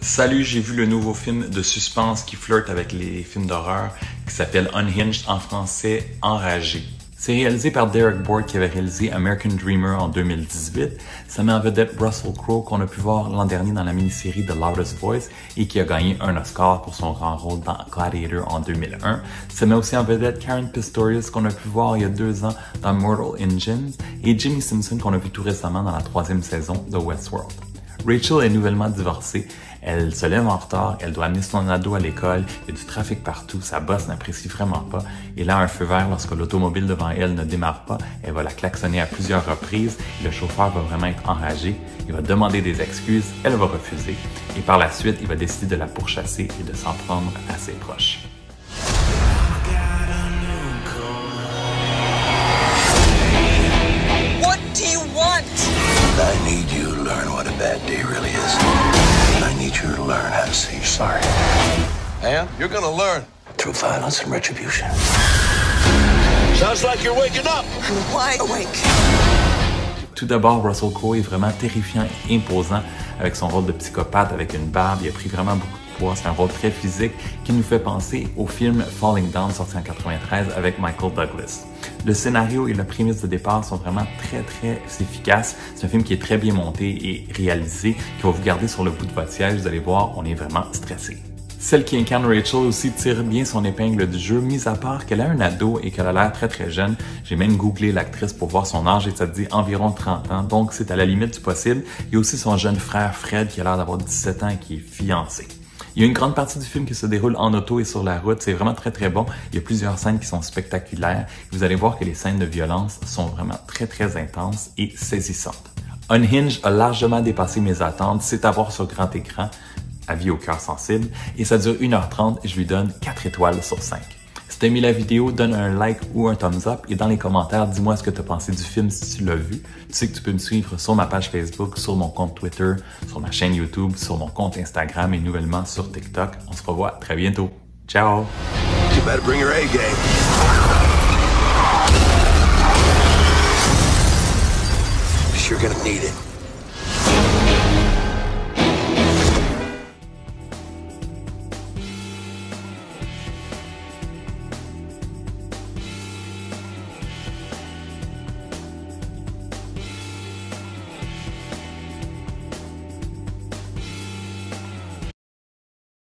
Salut, j'ai vu le nouveau film de suspense qui flirte avec les films d'horreur qui s'appelle Unhinged, en français Enragé. C'est réalisé par Derek Bort qui avait réalisé American Dreamer en 2018. Ça met en vedette Russell Crowe qu'on a pu voir l'an dernier dans la mini-série The Loudest Voice et qui a gagné un Oscar pour son grand rôle dans Gladiator en 2001. Ça met aussi en vedette Karen Pistorius qu'on a pu voir il y a 2 ans dans Mortal Engines et Jimmy Simpson qu'on a vu tout récemment dans la 3e saison de Westworld. Rachel est nouvellement divorcée, elle se lève en retard, elle doit amener son ado à l'école, il y a du trafic partout, sa boss n'apprécie vraiment pas. Et là, un feu vert, lorsque l'automobile devant elle ne démarre pas, elle va la klaxonner à plusieurs reprises et le chauffeur va vraiment être enragé. Il va demander des excuses, elle va refuser et par la suite, il va décider de la pourchasser et de s'en prendre à ses proches. What do you want? I need you to learn what a bad day really is. I need you to learn how to say you're sorry. And you're gonna learn. Through violence and retribution. Sounds like you're waking up. I'm wide awake. Tout d'abord, Russell Crowe est vraiment terrifiant et imposant avec son rôle de psychopathe avec une barbe. Il a pris vraiment beaucoup de poids. C'est un rôle très physique qui nous fait penser au film Falling Down sorti en 93 avec Michael Douglas. Le scénario et la prémisse de départ sont vraiment très efficaces. C'est un film qui est très bien monté et réalisé, qui va vous garder sur le bout de votre siège. Vous allez voir, on est vraiment stressé. Celle qui incarne Rachel aussi tire bien son épingle du jeu, mis à part qu'elle a un ado et qu'elle a l'air très jeune. J'ai même googlé l'actrice pour voir son âge et ça dit environ 30 ans, donc c'est à la limite du possible. Il y a aussi son jeune frère Fred qui a l'air d'avoir 17 ans et qui est fiancé. Il y a une grande partie du film qui se déroule en auto et sur la route. C'est vraiment très bon. Il y a plusieurs scènes qui sont spectaculaires. Vous allez voir que les scènes de violence sont vraiment très intenses et saisissantes. Unhinged a largement dépassé mes attentes. C'est à voir sur grand écran. Avis au cœur sensible. Et ça dure 1h30 et je lui donne 4 étoiles sur 5. Si t'as aimé la vidéo, donne un like ou un thumbs up et dans les commentaires, dis-moi ce que t'as pensé du film si tu l'as vu. Tu sais que tu peux me suivre sur ma page Facebook, sur mon compte Twitter, sur ma chaîne YouTube, sur mon compte Instagram et nouvellement sur TikTok. On se revoit très bientôt. Ciao! You better bring your A game. You're gonna need it.